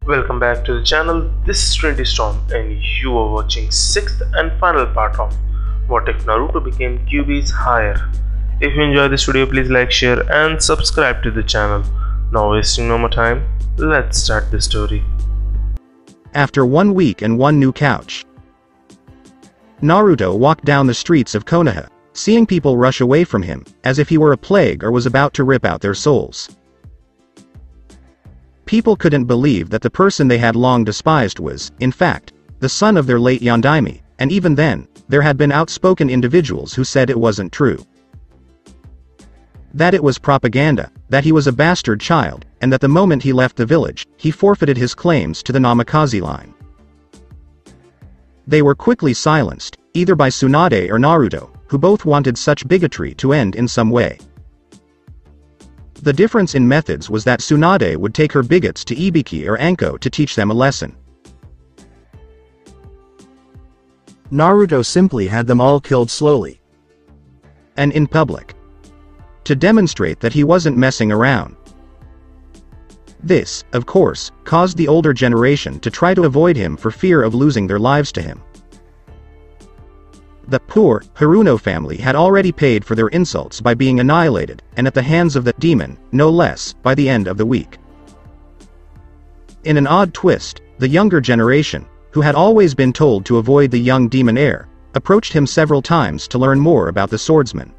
Welcome back to the channel. This is Trinity Storm and you are watching 6th and final part of What If Naruto Became Kyuubi's Heir. If you enjoyed this video, please like, share and subscribe to the channel. Now wasting no more time, let's start the story. After 1 week and one new couch, Naruto walked down the streets of Konoha, seeing people rush away from him, as if he were a plague or was about to rip out their souls. People couldn't believe that the person they had long despised was, in fact, the son of their late Yondaime, and even then, there had been outspoken individuals who said it wasn't true. That it was propaganda, that he was a bastard child, and that the moment he left the village, he forfeited his claims to the Namikaze line. They were quickly silenced, either by Tsunade or Naruto, who both wanted such bigotry to end in some way. The difference in methods was that Tsunade would take her bigots to Ibiki or Anko to teach them a lesson. Naruto simply had them all killed slowly. And in public. To demonstrate that he wasn't messing around. This, of course, caused the older generation to try to avoid him for fear of losing their lives to him. The poor Haruno family had already paid for their insults by being annihilated, and at the hands of that demon, no less, by the end of the week. In an odd twist, the younger generation, who had always been told to avoid the young demon heir, approached him several times to learn more about the swordsman.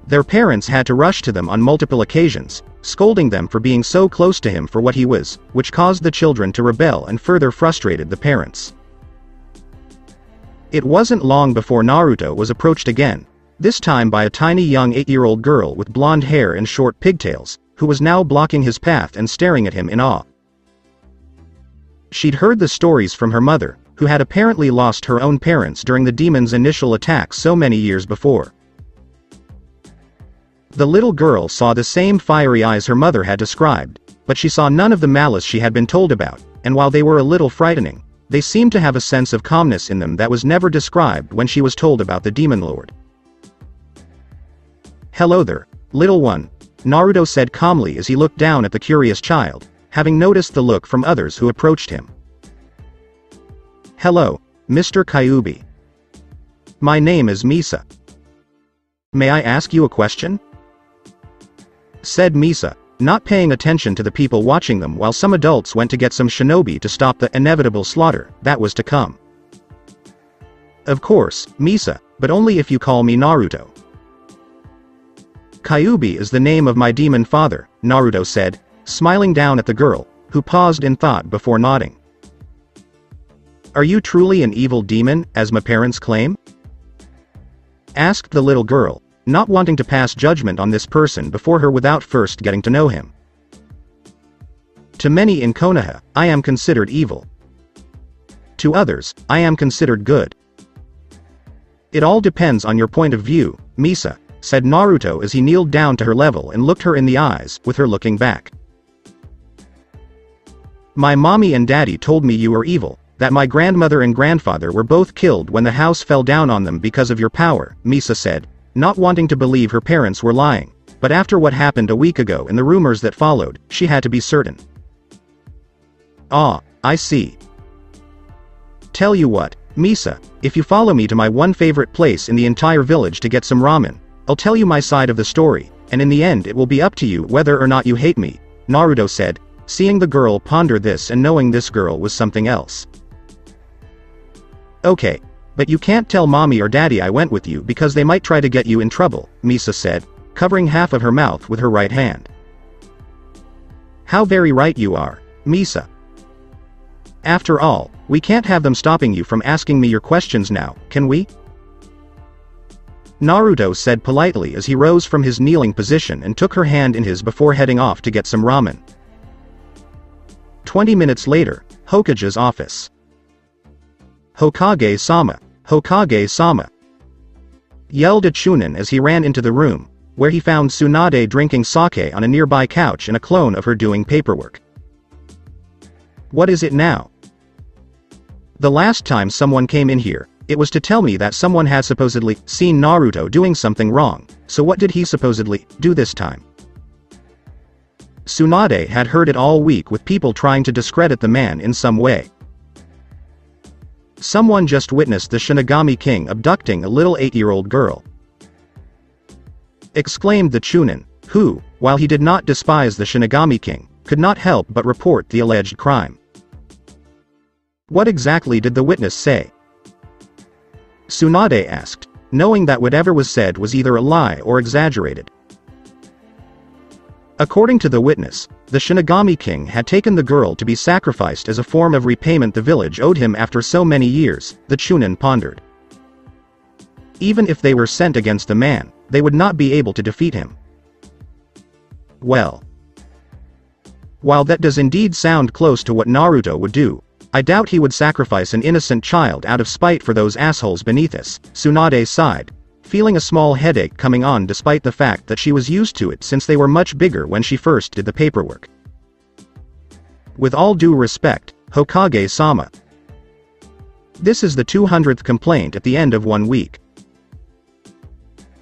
Their parents had to rush to them on multiple occasions, scolding them for being so close to him for what he was, which caused the children to rebel and further frustrated the parents. It wasn't long before Naruto was approached again, this time by a tiny young 8-year-old girl with blonde hair and short pigtails, who was now blocking his path and staring at him in awe. She'd heard the stories from her mother, who had apparently lost her own parents during the demon's initial attack so many years before. The little girl saw the same fiery eyes her mother had described, but she saw none of the malice she had been told about, and while they were a little frightening, they seemed to have a sense of calmness in them that was never described when she was told about the Demon Lord. "Hello there, little one," Naruto said calmly as he looked down at the curious child, having noticed the look from others who approached him. "Hello, Mr. Kyuubi. My name is Misa. May I ask you a question?" said Misa, not paying attention to the people watching them while some adults went to get some shinobi to stop the inevitable slaughter that was to come. "Of course, Misa, but only if you call me Naruto." "Kyuubi is the name of my demon father," Naruto said, smiling down at the girl, who paused in thought before nodding. "Are you truly an evil demon, as my parents claim?" asked the little girl, not wanting to pass judgment on this person before her without first getting to know him. "To many in Konoha, I am considered evil. To others, I am considered good. It all depends on your point of view, Misa," said Naruto as he kneeled down to her level and looked her in the eyes, with her looking back. "My mommy and daddy told me you were evil, that my grandmother and grandfather were both killed when the house fell down on them because of your power," Misa said, not wanting to believe her parents were lying, but after what happened a week ago and the rumors that followed, she had to be certain. "Ah, I see. Tell you what, Misa, if you follow me to my one favorite place in the entire village to get some ramen, I'll tell you my side of the story, and in the end it will be up to you whether or not you hate me," Naruto said, seeing the girl ponder this and knowing this girl was something else. "Okay. But you can't tell mommy or daddy I went with you because they might try to get you in trouble," Misa said, covering half of her mouth with her right hand. "How very right you are, Misa. After all, we can't have them stopping you from asking me your questions now, can we?" Naruto said politely as he rose from his kneeling position and took her hand in his before heading off to get some ramen. 20 minutes later, Hokage's office. "Hokage-sama, Hokage-sama," yelled a Chunin as he ran into the room, where he found Tsunade drinking sake on a nearby couch and a clone of her doing paperwork. "What is it now? The last time someone came in here, it was to tell me that someone had supposedly seen Naruto doing something wrong, so what did he supposedly do this time?" Tsunade had heard it all week with people trying to discredit the man in some way. Someone just witnessed the Shinigami King abducting a little 8-year-old girl, exclaimed the Chunin, who, while he did not despise the Shinigami King, could not help but report the alleged crime. What exactly did the witness say? Tsunade asked, knowing that whatever was said was either a lie or exaggerated. According to the witness, the Shinigami King had taken the girl to be sacrificed as a form of repayment the village owed him after so many years, the Chunin pondered. Even if they were sent against the man, they would not be able to defeat him. Well, while that does indeed sound close to what Naruto would do, I doubt he would sacrifice an innocent child out of spite for those assholes beneath us, Tsunade sighed, feeling a small headache coming on despite the fact that she was used to it since they were much bigger when she first did the paperwork. With all due respect, Hokage-sama. This is the 200th complaint at the end of 1 week.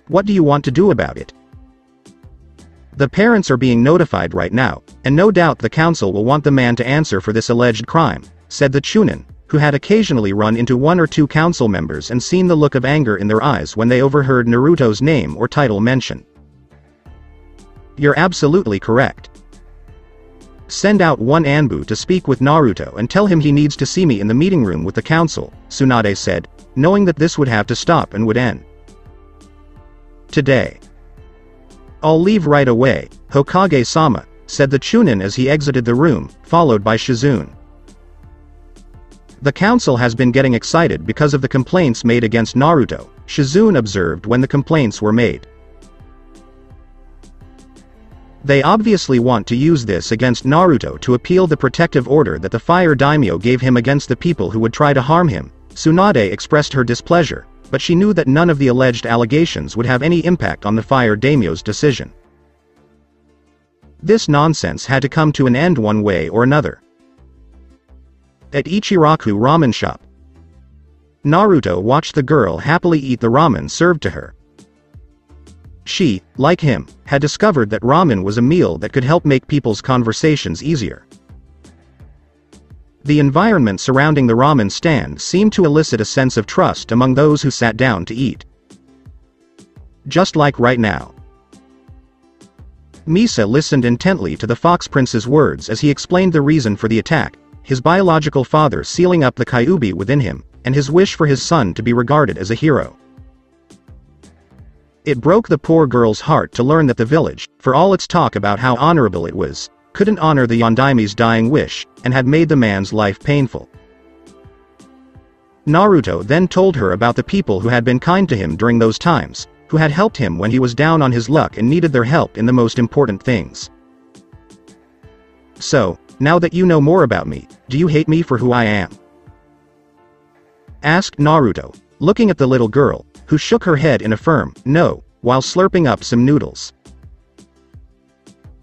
What do you want to do about it? The parents are being notified right now, and no doubt the council will want the man to answer for this alleged crime, said the Chunin, who had occasionally run into 1 or 2 council members and seen the look of anger in their eyes when they overheard Naruto's name or title mentioned. You're absolutely correct. Send out one Anbu to speak with Naruto and tell him he needs to see me in the meeting room with the council, Tsunade said, knowing that this would have to stop and would end today. I'll leave right away, Hokage-sama, said the Chunin as he exited the room, followed by Shizune. The council has been getting excited because of the complaints made against Naruto, Shizune observed when the complaints were made. They obviously want to use this against Naruto to appeal the protective order that the fire daimyo gave him against the people who would try to harm him. Tsunade expressed her displeasure, but she knew that none of the alleged allegations would have any impact on the fire daimyo's decision. This nonsense had to come to an end one way or another. At Ichiraku ramen shop, Naruto watched the girl happily eat the ramen served to her. She, like him, had discovered that ramen was a meal that could help make people's conversations easier. The environment surrounding the ramen stand seemed to elicit a sense of trust among those who sat down to eat. Just like right now. Misa listened intently to the Fox Prince's words as he explained the reason for the attack, his biological father sealing up the Kyuubi within him, and his wish for his son to be regarded as a hero. It broke the poor girl's heart to learn that the village, for all its talk about how honorable it was, couldn't honor the Yondaimi's dying wish, and had made the man's life painful. Naruto then told her about the people who had been kind to him during those times, who had helped him when he was down on his luck and needed their help in the most important things. So, now that you know more about me, do you hate me for who I am? Asked Naruto, looking at the little girl, who shook her head in a firm no, while slurping up some noodles.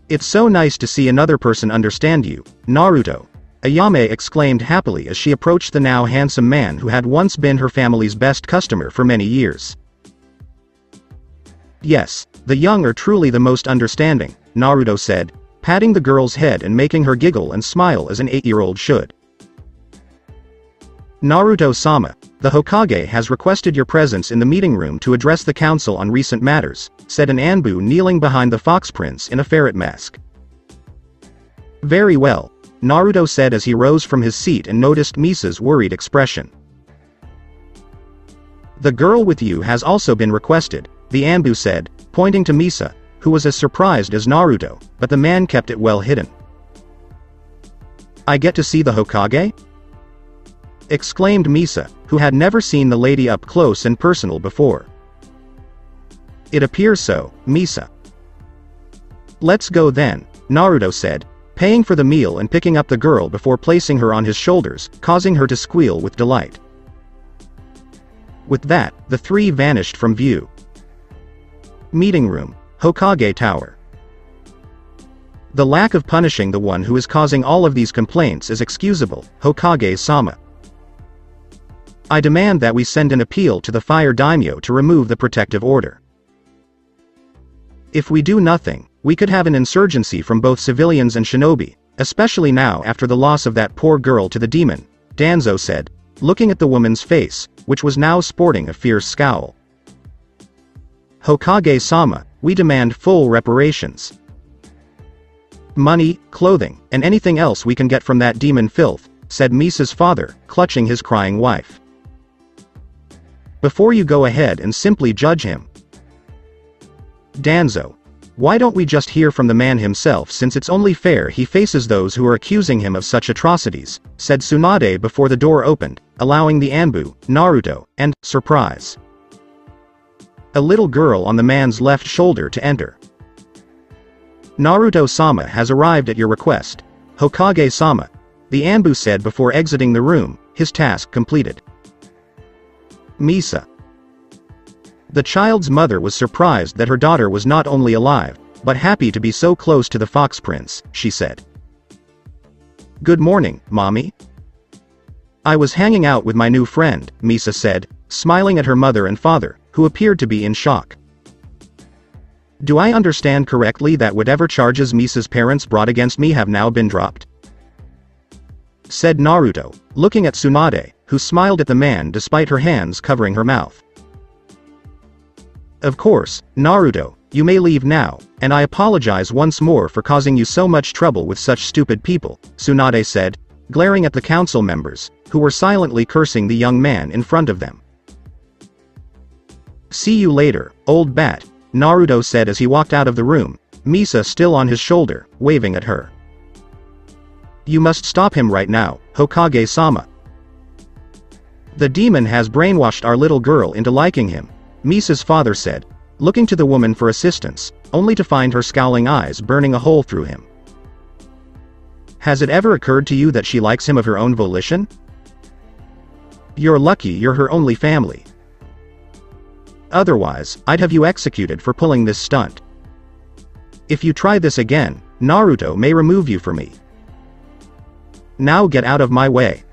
It's so nice to see another person understand you, Naruto, Ayame exclaimed happily as she approached the now handsome man who had once been her family's best customer for many years. Yes, the young are truly the most understanding, Naruto said, patting the girl's head and making her giggle and smile as an 8-year-old should. Naruto-sama, the Hokage has requested your presence in the meeting room to address the council on recent matters, said an Anbu kneeling behind the Fox Prince in a ferret mask. Very well, Naruto said as he rose from his seat and noticed Misa's worried expression. The girl with you has also been requested, the Anbu said, pointing to Misa, who was as surprised as Naruto, but the man kept it well hidden. I get to see the Hokage? Exclaimed Misa, who had never seen the lady up close and personal before. It appears so, Misa. Let's go then, Naruto said, paying for the meal and picking up the girl before placing her on his shoulders, causing her to squeal with delight. With that, the three vanished from view. Meeting room, Hokage Tower. The lack of punishing the one who is causing all of these complaints is excusable, Hokage-sama. I demand that we send an appeal to the fire daimyo to remove the protective order. If we do nothing, We could have an insurgency from both civilians and shinobi, especially now after the loss of that poor girl to the demon, Danzo said, looking at the woman's face, which was now sporting a fierce scowl. Hokage-sama, we demand full reparations. Money, clothing, and anything else we can get from that demon filth, said Misa's father, clutching his crying wife. Before you go ahead and simply judge him. Danzo, why don't we just hear from the man himself, since it's only fair he faces those who are accusing him of such atrocities, said Tsunade before the door opened, allowing the Anbu, Naruto, and, surprise, a little girl on the man's left shoulder to enter. Naruto-sama has arrived at your request, Hokage-sama, the Anbu said before exiting the room, his task completed. Misa. The child's mother was surprised that her daughter was not only alive, but happy to be so close to the Fox Prince, she said. Good morning, Mommy. I was hanging out with my new friend, Misa said, smiling at her mother and father, who appeared to be in shock. Do I understand correctly that whatever charges Misa's parents brought against me have now been dropped? Said Naruto, looking at Tsunade, who smiled at the man despite her hands covering her mouth. Of course, Naruto, you may leave now, and I apologize once more for causing you so much trouble with such stupid people, Tsunade said, glaring at the council members, who were silently cursing the young man in front of them. See you later, old bat, Naruto said as he walked out of the room, Misa still on his shoulder, waving at her. You must stop him right now, Hokage-sama. The demon has brainwashed our little girl into liking him, Misa's father said, looking to the woman for assistance, only to find her scowling eyes burning a hole through him. Has it ever occurred to you that she likes him of her own volition? You're lucky you're her only family. Otherwise, I'd have you executed for pulling this stunt. If you try this again, Naruto may remove you for me. Now get out of my way,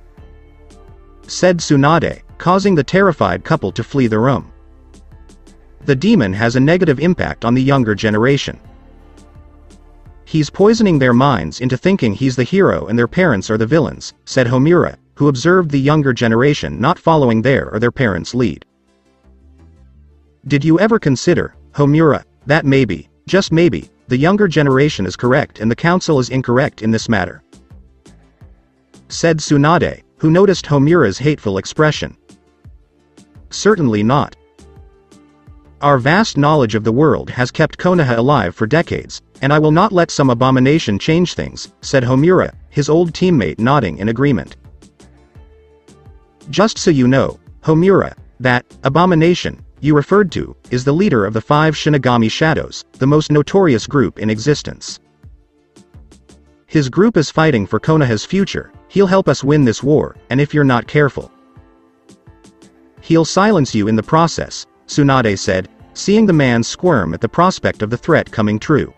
said Tsunade, causing the terrified couple to flee the room. The demon has a negative impact on the younger generation. He's poisoning their minds into thinking he's the hero and their parents are the villains, said Homura, who observed the younger generation not following their or their parents' lead. Did you ever consider, Homura, that maybe, just maybe, the younger generation is correct and the council is incorrect in this matter? Said Tsunade, who noticed Homura's hateful expression. Certainly not. Our vast knowledge of the world has kept Konoha alive for decades, and I will not let some abomination change things, said Homura, his old teammate nodding in agreement. Just so you know, Homura, that abomination you referred to is the leader of the 5 Shinigami Shadows, the most notorious group in existence. His group is fighting for Konoha's future. He'll help us win this war, and if you're not careful, he'll silence you in the process, Tsunade said, seeing the man squirm at the prospect of the threat coming true.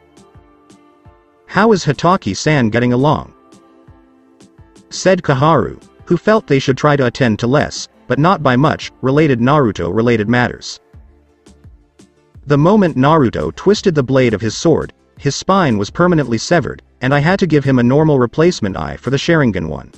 How is Hitaki-san getting along? Said Kaharu, who felt they should try to attend to less, but not by much, related Naruto-related matters. The moment Naruto twisted the blade of his sword, his spine was permanently severed, and I had to give him a normal replacement eye for the Sharingan one.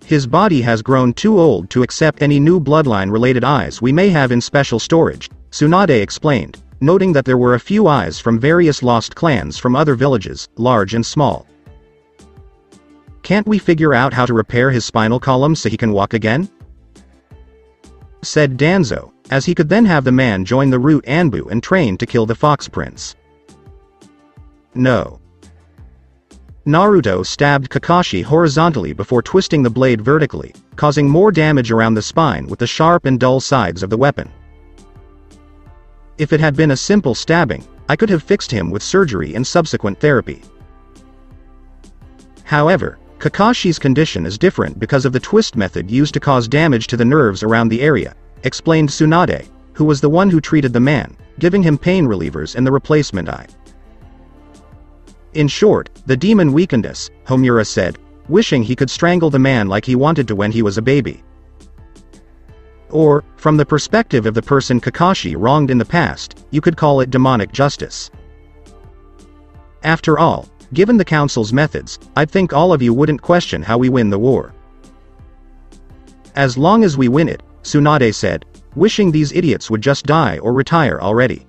His body has grown too old to accept any new bloodline-related eyes we may have in special storage, Tsunade explained, noting that there were a few eyes from various lost clans from other villages, large and small. Can't we figure out how to repair his spinal column so he can walk again? Said Danzo, as he could then have the man join the Root Anbu and train to kill the Fox Prince. No. Naruto stabbed Kakashi horizontally before twisting the blade vertically, causing more damage around the spine with the sharp and dull sides of the weapon. If it had been a simple stabbing, I could have fixed him with surgery and subsequent therapy. However, Kakashi's condition is different because of the twist method used to cause damage to the nerves around the area, explained Tsunade, who was the one who treated the man, giving him pain relievers and the replacement eye. In short, the demon weakened us, Homura said, wishing he could strangle the man like he wanted to when he was a baby. Or, from the perspective of the person Kakashi wronged in the past, you could call it demonic justice. After all, given the council's methods, I'd think all of you wouldn't question how we win the war. As long as we win it, Tsunade said, wishing these idiots would just die or retire already.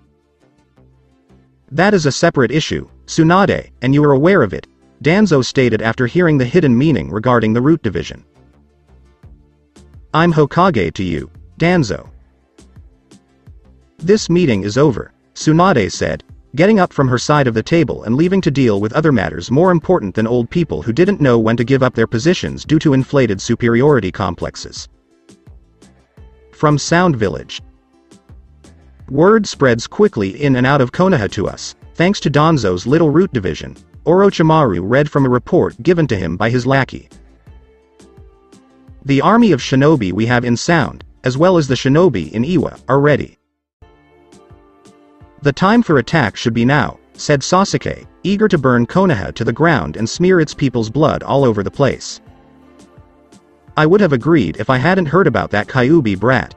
That is a separate issue, Tsunade, and you are aware of it, Danzo stated after hearing the hidden meaning regarding the root division. I'm Hokage to you, Danzo. This meeting is over, Tsunade said, getting up from her side of the table and leaving to deal with other matters more important than old people who didn't know when to give up their positions due to inflated superiority complexes. From Sound Village. Word spreads quickly in and out of Konoha to us, thanks to Danzo's little root division, Orochimaru read from a report given to him by his lackey. The army of shinobi we have in Sound, as well as the shinobi in Iwa, are ready. The time for attack should be now, said Sasuke, eager to burn Konoha to the ground and smear its people's blood all over the place. I would have agreed if I hadn't heard about that Kyuubi brat.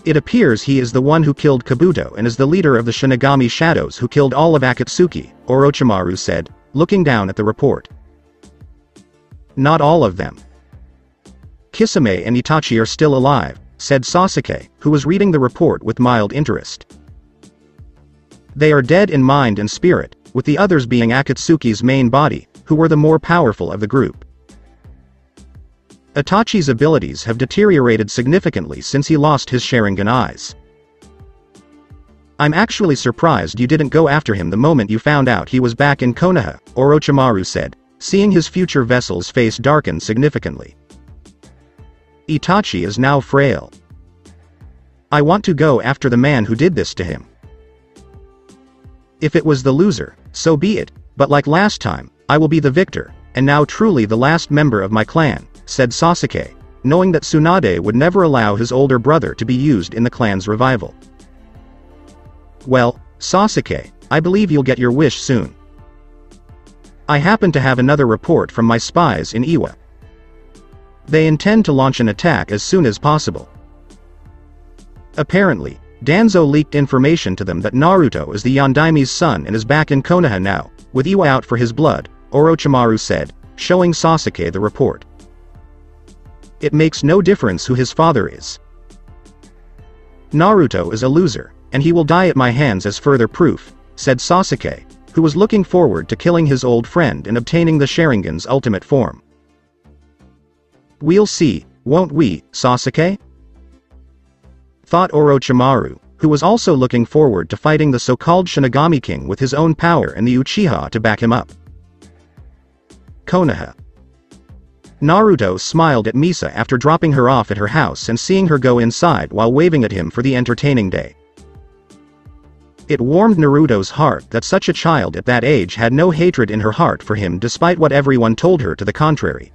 It appears he is the one who killed Kabuto and is the leader of the Shinigami Shadows who killed all of Akatsuki, Orochimaru said, looking down at the report. Not all of them. Kisame and Itachi are still alive, said Sasuke, who was reading the report with mild interest. They are dead in mind and spirit, with the others being Akatsuki's main body, who were the more powerful of the group. Itachi's abilities have deteriorated significantly since he lost his Sharingan eyes. I'm actually surprised you didn't go after him the moment you found out he was back in Konoha, Orochimaru said, seeing his future vessel's face darken significantly. Itachi is now frail. I want to go after the man who did this to him. If it was the loser, so be it, but like last time, I will be the victor, and now truly the last member of my clan, said Sasuke, knowing that Tsunade would never allow his older brother to be used in the clan's revival. Well, Sasuke, I believe you'll get your wish soon. I happen to have another report from my spies in Iwa. They intend to launch an attack as soon as possible. Apparently, Danzo leaked information to them that Naruto is the Yondaime's son and is back in Konoha now, with Iwa out for his blood, Orochimaru said, showing Sasuke the report. It makes no difference who his father is. Naruto is a loser, and he will die at my hands as further proof, said Sasuke, who was looking forward to killing his old friend and obtaining the Sharingan's ultimate form. We'll see, won't we, Sasuke? Thought Orochimaru, who was also looking forward to fighting the so-called Shinigami King with his own power and the Uchiha to back him up. Konoha. Naruto smiled at Misa after dropping her off at her house and seeing her go inside while waving at him for the entertaining day. It warmed Naruto's heart that such a child at that age had no hatred in her heart for him despite what everyone told her to the contrary.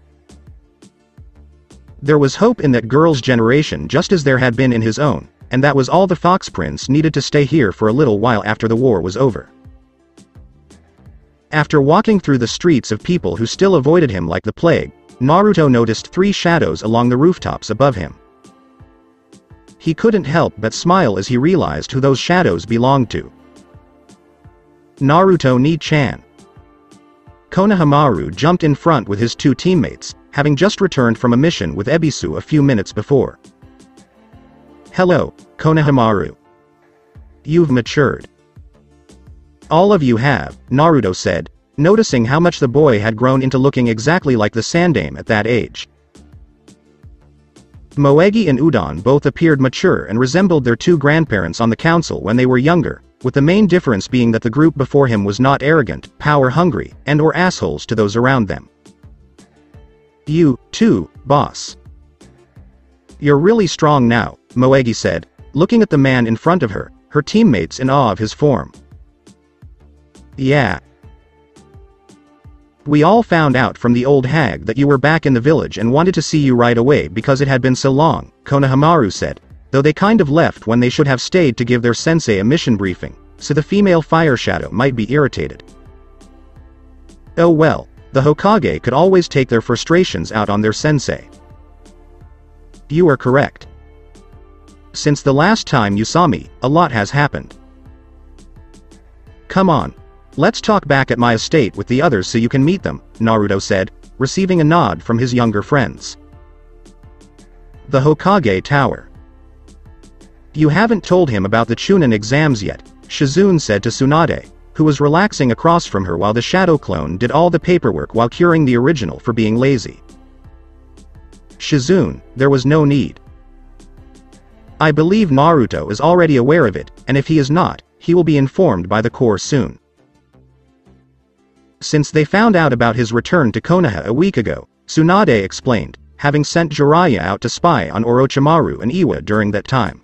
There was hope in that girl's generation just as there had been in his own, and that was all the Fox Prince needed to stay here for a little while after the war was over. After walking through the streets of people who still avoided him like the plague, Naruto noticed 3 shadows along the rooftops above him. He couldn't help but smile as he realized who those shadows belonged to. Naruto Ni-chan. Konohamaru jumped in front with his 2 teammates, having just returned from a mission with Ebisu a few minutes before. Hello, Konohamaru. You've matured. All of you have, Naruto said, noticing how much the boy had grown into looking exactly like the Sandame at that age. Moegi and Udon both appeared mature and resembled their 2 grandparents on the council when they were younger, with the main difference being that the group before him was not arrogant, power-hungry, and/or assholes to those around them. You, too, boss. You're really strong now, Moegi said, looking at the man in front of her, her teammates in awe of his form. Yeah. We all found out from the old hag that you were back in the village and wanted to see you right away because it had been so long, Konohamaru said, though they kind of left when they should have stayed to give their sensei a mission briefing, so the female fire shadow might be irritated. Oh well, the Hokage could always take their frustrations out on their sensei. You are correct. Since the last time you saw me, a lot has happened. Come on. Let's talk back at my estate with the others so you can meet them, Naruto said, receiving a nod from his younger friends. The Hokage Tower. You haven't told him about the Chunin exams yet, Shizune said to Tsunade, who was relaxing across from her while the shadow clone did all the paperwork while curing the original for being lazy. Shizune, there was no need. I believe Naruto is already aware of it, and if he is not, he will be informed by the Corps soon. Since they found out about his return to Konoha a week ago, Tsunade explained, having sent Jiraiya out to spy on Orochimaru and Iwa during that time.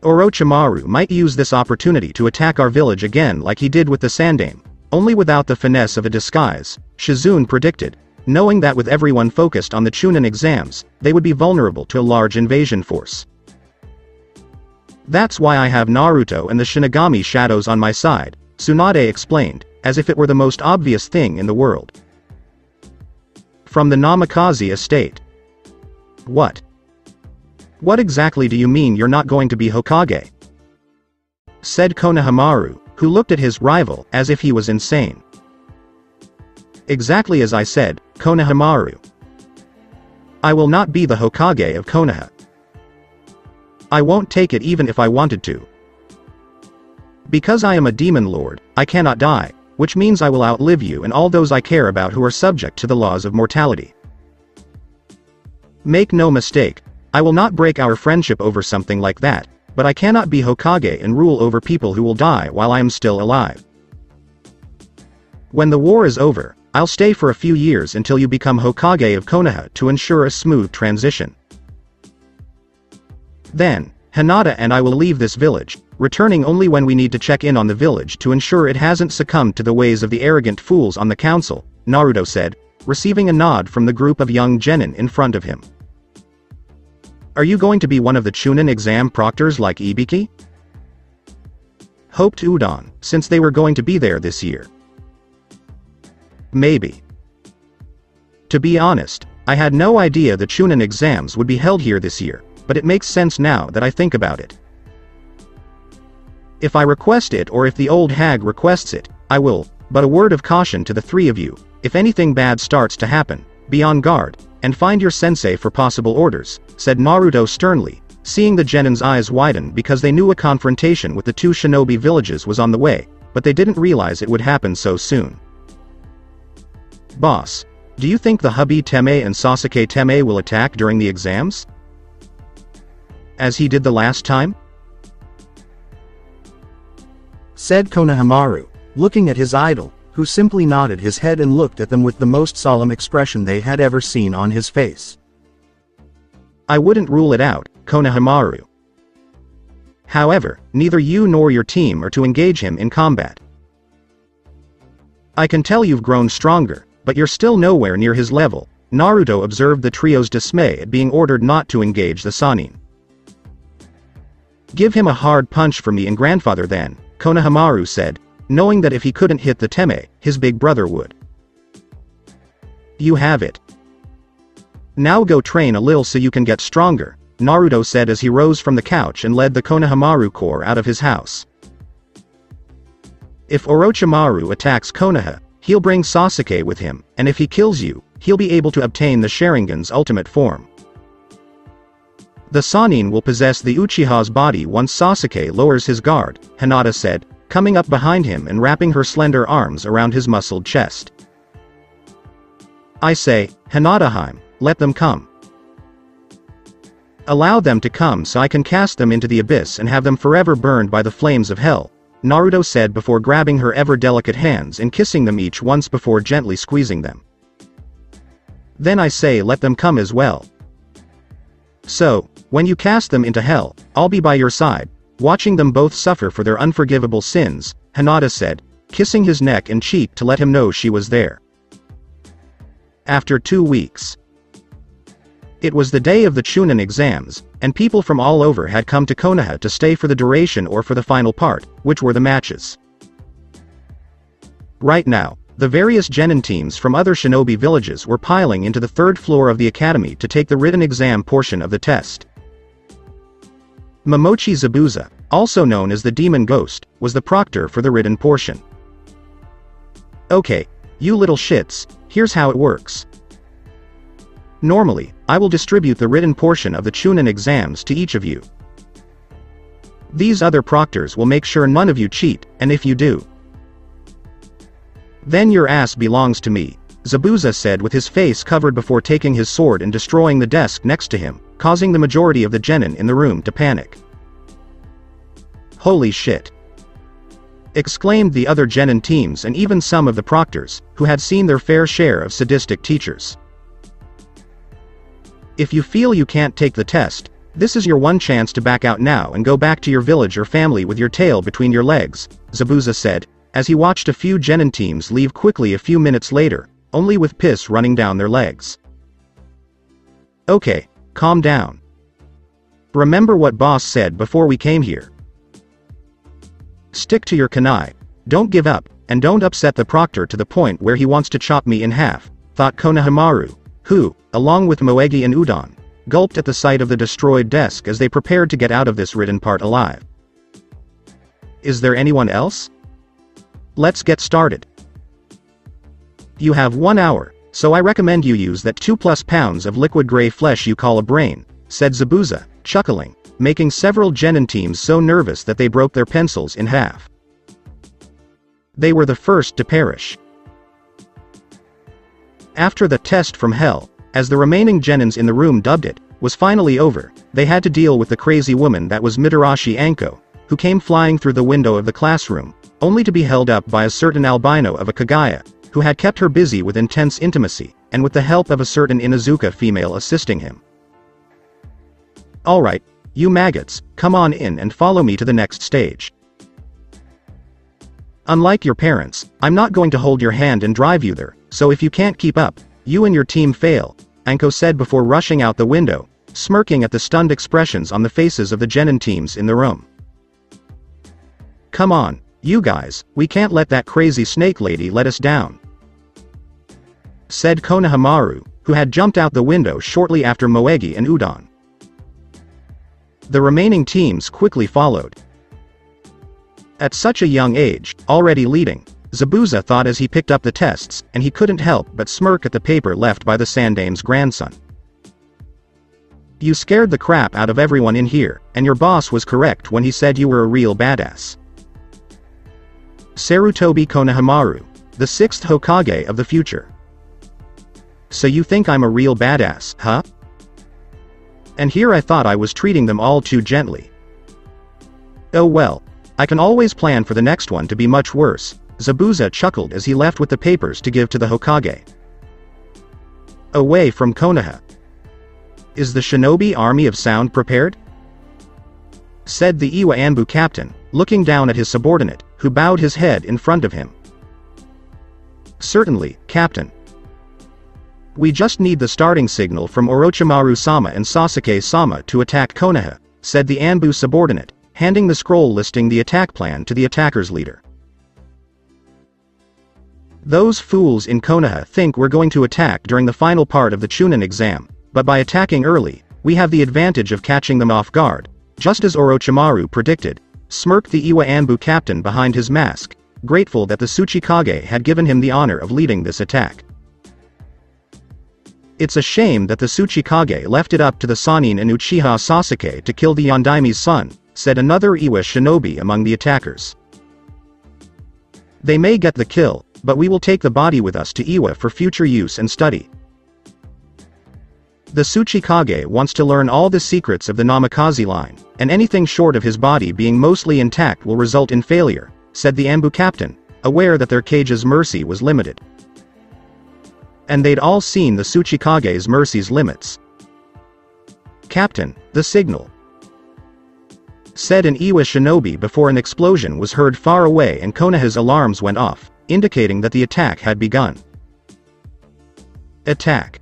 Orochimaru might use this opportunity to attack our village again like he did with the Sandaime, only without the finesse of a disguise, Shizune predicted, knowing that with everyone focused on the Chunin exams, they would be vulnerable to a large invasion force. That's why I have Naruto and the Shinigami shadows on my side, Tsunade explained, as if it were the most obvious thing in the world. From the Namikaze estate. What? What exactly do you mean you're not going to be Hokage? Said Konohamaru, who looked at his rival as if he was insane. Exactly as I said, Konohamaru. I will not be the Hokage of Konoha. I won't take it even if I wanted to. Because I am a demon lord, I cannot die, which means I will outlive you and all those I care about who are subject to the laws of mortality. Make no mistake, I will not break our friendship over something like that, but I cannot be Hokage and rule over people who will die while I am still alive. When the war is over, I'll stay for a few years until you become Hokage of Konoha to ensure a smooth transition. Then, Hinata and I will leave this village, returning only when we need to check in on the village to ensure it hasn't succumbed to the ways of the arrogant fools on the council, Naruto said, receiving a nod from the group of young genin in front of him. Are you going to be one of the Chunin exam proctors like Ibiki? Hoped Udon, since they were going to be there this year. Maybe. To be honest, I had no idea the Chunin exams would be held here this year, but it makes sense now that I think about it. If I request it or if the old hag requests it, I will, but a word of caution to the three of you, if anything bad starts to happen, be on guard, and find your sensei for possible orders, said Naruto sternly, seeing the genin's eyes widen because they knew a confrontation with the two shinobi villages was on the way, but they didn't realize it would happen so soon. Boss, do you think the hubby Teme and Sasuke Teme will attack during the exams? As he did the last time? Said Konohamaru, looking at his idol, who simply nodded his head and looked at them with the most solemn expression they had ever seen on his face. I wouldn't rule it out, Konohamaru. However, neither you nor your team are to engage him in combat. I can tell you've grown stronger, but you're still nowhere near his level, Naruto observed the trio's dismay at being ordered not to engage the Sannin. Give him a hard punch for me and grandfather then, Konohamaru said, knowing that if he couldn't hit the Teme, his big brother would. You have it. Now go train a little so you can get stronger, Naruto said as he rose from the couch and led the Konohamaru Corps out of his house. If Orochimaru attacks Konoha, he'll bring Sasuke with him, and if he kills you, he'll be able to obtain the Sharingan's ultimate form. The Sannin will possess the Uchiha's body once Sasuke lowers his guard, Hinata said, coming up behind him and wrapping her slender arms around his muscled chest. I say, Hinataheim, let them come. Allow them to come so I can cast them into the abyss and have them forever burned by the flames of hell, Naruto said before grabbing her ever-delicate hands and kissing them each once before gently squeezing them. Then I say let them come as well. So, when you cast them into hell, I'll be by your side, watching them both suffer for their unforgivable sins, Hinata said, kissing his neck and cheek to let him know she was there. After 2 weeks. It was the day of the Chunin exams, and people from all over had come to Konoha to stay for the duration or for the final part, which were the matches. Right now, the various genin teams from other shinobi villages were piling into the 3rd floor of the academy to take the written exam portion of the test. Momochi Zabuza, also known as the Demon Ghost, was the proctor for the written portion. Okay, you little shits, here's how it works. Normally, I will distribute the written portion of the Chunin exams to each of you. These other proctors will make sure none of you cheat, and if you do, then your ass belongs to me, Zabuza said with his face covered before taking his sword and destroying the desk next to him, causing the majority of the genin in the room to panic. Holy shit! Exclaimed the other genin teams and even some of the proctors, who had seen their fair share of sadistic teachers. If you feel you can't take the test, this is your one chance to back out now and go back to your village or family with your tail between your legs, Zabuza said, as he watched a few genin teams leave quickly a few minutes later, only with piss running down their legs. Okay, calm down. Remember what boss said before we came here. Stick to your kunai, don't give up, and don't upset the proctor to the point where he wants to chop me in half, thought Konohamaru, who, along with Moegi and Udon, gulped at the sight of the destroyed desk as they prepared to get out of this written part alive. Is there anyone else? Let's get started. You have 1 hour, so I recommend you use that 2+ pounds of liquid gray flesh you call a brain, said Zabuza, chuckling, making several genin teams so nervous that they broke their pencils in half. They were the first to perish. After the test from hell, as the remaining genins in the room dubbed it, was finally over, they had to deal with the crazy woman that was Mitarashi Anko, who came flying through the window of the classroom, only to be held up by a certain albino of a Kagaya, who had kept her busy with intense intimacy, and with the help of a certain Inuzuka female assisting him. Alright, you maggots, come on in and follow me to the next stage. Unlike your parents, I'm not going to hold your hand and drive you there, so if you can't keep up, you and your team fail, Anko said before rushing out the window, smirking at the stunned expressions on the faces of the genin teams in the room. Come on, you guys, we can't let that crazy snake lady let us down, said Konohamaru, who had jumped out the window shortly after Moegi and Udon. The remaining teams quickly followed. At such a young age, already leading, Zabuza thought as he picked up the tests, and he couldn't help but smirk at the paper left by the Sandame's grandson. You scared the crap out of everyone in here, and your boss was correct when he said you were a real badass. Sarutobi Konohamaru, the 6th Hokage of the future. So you think I'm a real badass, huh? And here I thought I was treating them all too gently. Oh well, I can always plan for the next one to be much worse, Zabuza chuckled as he left with the papers to give to the Hokage. Away from Konoha. Is the shinobi army of sound prepared? Said the Iwa Anbu captain, looking down at his subordinate, who bowed his head in front of him. Certainly, Captain. We just need the starting signal from Orochimaru-sama and Sasuke-sama to attack Konoha, said the Anbu subordinate, handing the scroll listing the attack plan to the attacker's leader. Those fools in Konoha think we're going to attack during the final part of the Chunin exam, but by attacking early, we have the advantage of catching them off guard, just as Orochimaru predicted, smirked the Iwa Anbu captain behind his mask, grateful that the Tsuchikage had given him the honor of leading this attack. It's a shame that the Tsuchikage left it up to the Sannin and Uchiha Sasuke to kill the Yondaimi's son, said another Iwa shinobi among the attackers. They may get the kill, but we will take the body with us to Iwa for future use and study. The Tsuchikage wants to learn all the secrets of the Namikaze line, and anything short of his body being mostly intact will result in failure, said the Anbu captain, aware that their cage's mercy was limited. And they'd all seen the Tsuchikage's mercy's limits. Captain, the signal, said an Iwa shinobi before an explosion was heard far away and Konoha's alarms went off, indicating that the attack had begun. Attack!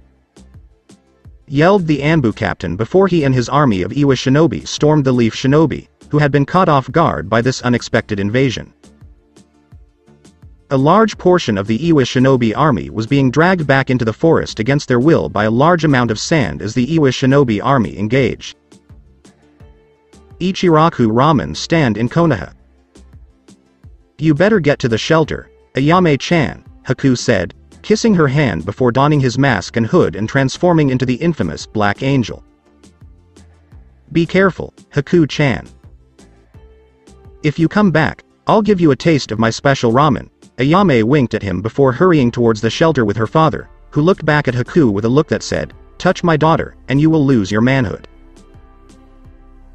Yelled the Anbu captain before he and his army of Iwa shinobi stormed the Leaf shinobi, who had been caught off guard by this unexpected invasion. A large portion of the Iwa shinobi army was being dragged back into the forest against their will by a large amount of sand as the Iwa shinobi army engaged. Ichiraku Ramen stand in Konoha. You better get to the shelter, Ayame-chan, Haku said, kissing her hand before donning his mask and hood and transforming into the infamous Black Angel. Be careful, Haku-chan. If you come back, I'll give you a taste of my special ramen. Ayame winked at him before hurrying towards the shelter with her father, who looked back at Haku with a look that said, touch my daughter, and you will lose your manhood.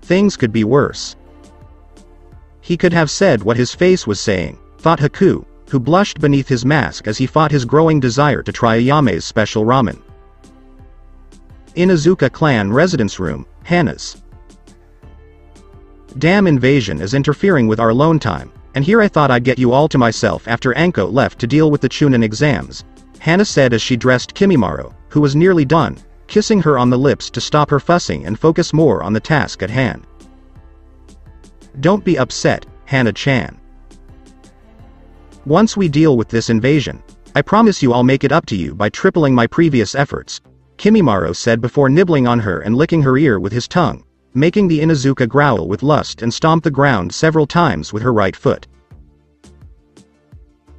Things could be worse. He could have said what his face was saying, thought Haku, who blushed beneath his mask as he fought his growing desire to try Ayame's special ramen. Inuzuka clan residence room, Hana's. Damn invasion is interfering with our alone time, and here I thought I'd get you all to myself after Anko left to deal with the Chunin exams, Hana said as she dressed Kimimaro, who was nearly done, kissing her on the lips to stop her fussing and focus more on the task at hand. Don't be upset, Hana-chan. Once we deal with this invasion, I promise you I'll make it up to you by tripling my previous efforts, Kimimaro said before nibbling on her and licking her ear with his tongue, making the Inuzuka growl with lust and stomp the ground several times with her right foot.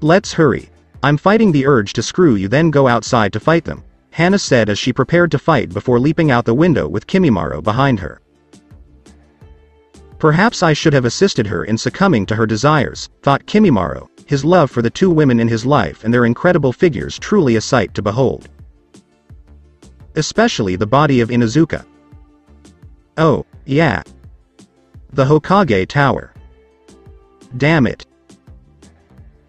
Let's hurry. I'm fighting the urge to screw you, then go outside to fight them, Hana said as she prepared to fight before leaping out the window with Kimimaro behind her. Perhaps I should have assisted her in succumbing to her desires, thought Kimimaro, his love for the two women in his life and their incredible figures truly a sight to behold. Especially the body of Inuzuka. Oh, yeah. The Hokage Tower. Damn it.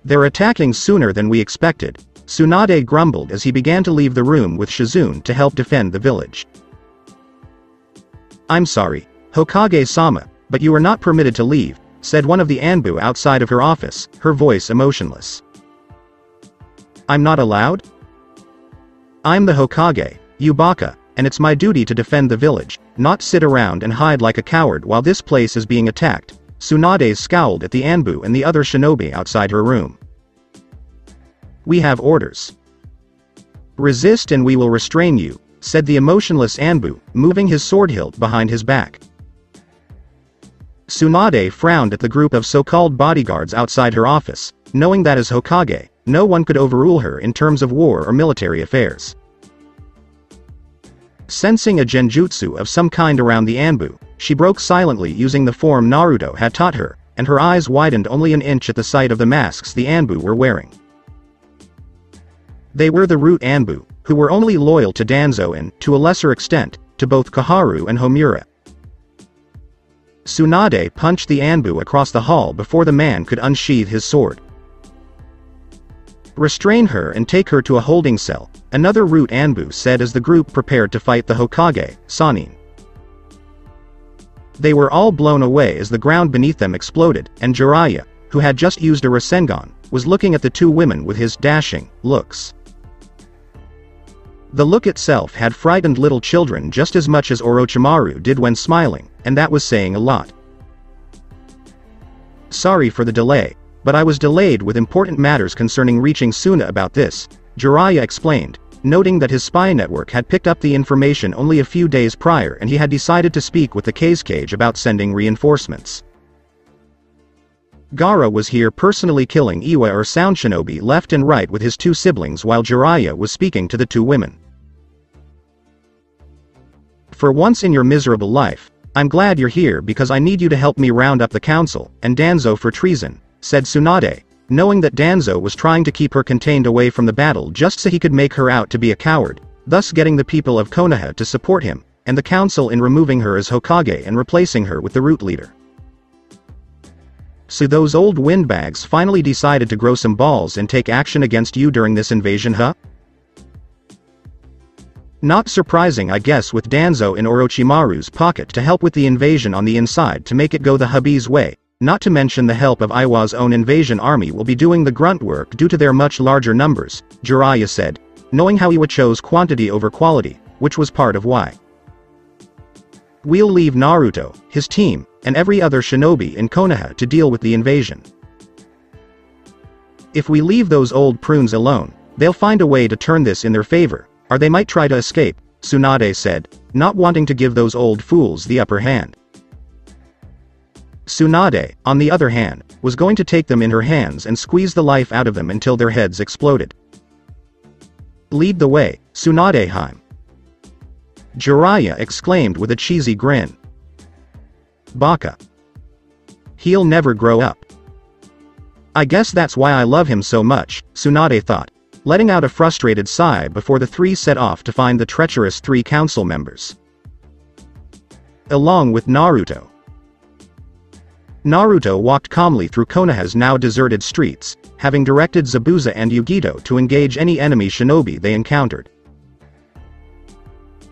They're attacking sooner than we expected, Tsunade grumbled as he began to leave the room with Shizune to help defend the village. I'm sorry, Hokage-sama, but you are not permitted to leave, said one of the Anbu outside of her office, her voice emotionless. I'm not allowed? I'm the Hokage, Yubaka, and it's my duty to defend the village, not sit around and hide like a coward while this place is being attacked, Tsunade scowled at the Anbu and the other shinobi outside her room. We have orders. Resist and we will restrain you, said the emotionless Anbu, moving his sword hilt behind his back. Tsunade frowned at the group of so-called bodyguards outside her office, knowing that as Hokage, no one could overrule her in terms of war or military affairs. Sensing a genjutsu of some kind around the Anbu, she broke silently using the form Naruto had taught her, and her eyes widened only an inch at the sight of the masks the Anbu were wearing. They were the root Anbu, who were only loyal to Danzo and, to a lesser extent, to both Koharu and Homura. Tsunade punched the Anbu across the hall before the man could unsheath his sword. Restrain her and take her to a holding cell, another root Anbu said as the group prepared to fight the Hokage, Sanin. They were all blown away as the ground beneath them exploded, and Jiraiya, who had just used a Rasengan, was looking at the two women with his dashing looks. The look itself had frightened little children just as much as Orochimaru did when smiling, and that was saying a lot. Sorry for the delay, but I was delayed with important matters concerning reaching Suna about this, Jiraiya explained, noting that his spy network had picked up the information only a few days prior and he had decided to speak with the Kazekage about sending reinforcements. Gaara was here personally killing Iwa or sound shinobi left and right with his two siblings while Jiraiya was speaking to the two women. For once in your miserable life, I'm glad you're here because I need you to help me round up the council, and Danzo for treason, said Tsunade, knowing that Danzo was trying to keep her contained away from the battle just so he could make her out to be a coward, thus getting the people of Konoha to support him, and the council in removing her as Hokage and replacing her with the root leader. So those old windbags finally decided to grow some balls and take action against you during this invasion, huh? Not surprising, I guess, with Danzo in Orochimaru's pocket to help with the invasion on the inside to make it go the hubby's way, not to mention the help of Iwa's own invasion army will be doing the grunt work due to their much larger numbers, Jiraiya said, knowing how Iwa chose quantity over quality, which was part of why. We'll leave Naruto, his team, and every other shinobi in Konoha to deal with the invasion. If we leave those old prunes alone, they'll find a way to turn this in their favor, or they might try to escape, Tsunade said, not wanting to give those old fools the upper hand. Tsunade, on the other hand, was going to take them in her hands and squeeze the life out of them until their heads exploded. "Lead the way, Tsunade-heim," Jiraiya exclaimed with a cheesy grin. "Baka. He'll never grow up. I guess that's why I love him so much," Tsunade thought, letting out a frustrated sigh before the three set off to find the treacherous three council members. Along with Naruto. Naruto walked calmly through Konoha's now deserted streets, having directed Zabuza and Yugito to engage any enemy shinobi they encountered.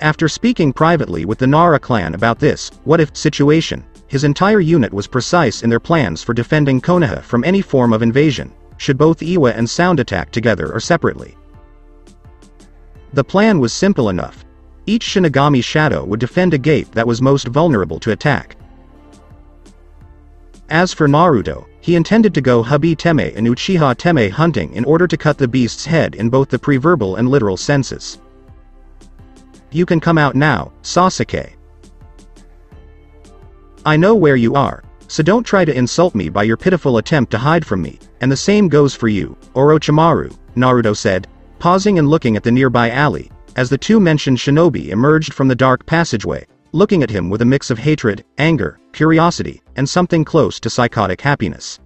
After speaking privately with the Nara clan about this what-if situation, his entire unit was precise in their plans for defending Konoha from any form of invasion, should both Iwa and Sound attack together or separately. The plan was simple enough. Each Shinigami shadow would defend a gate that was most vulnerable to attack. As for Naruto, he intended to go Hubby Teme and Uchiha Teme hunting in order to cut the beast's head in both the pre-verbal and literal senses. "You can come out now, Sasuke. I know where you are, so don't try to insult me by your pitiful attempt to hide from me, and the same goes for you, Orochimaru," Naruto said, pausing and looking at the nearby alley, as the two mentioned shinobi emerged from the dark passageway, looking at him with a mix of hatred, anger, curiosity, and something close to psychotic happiness.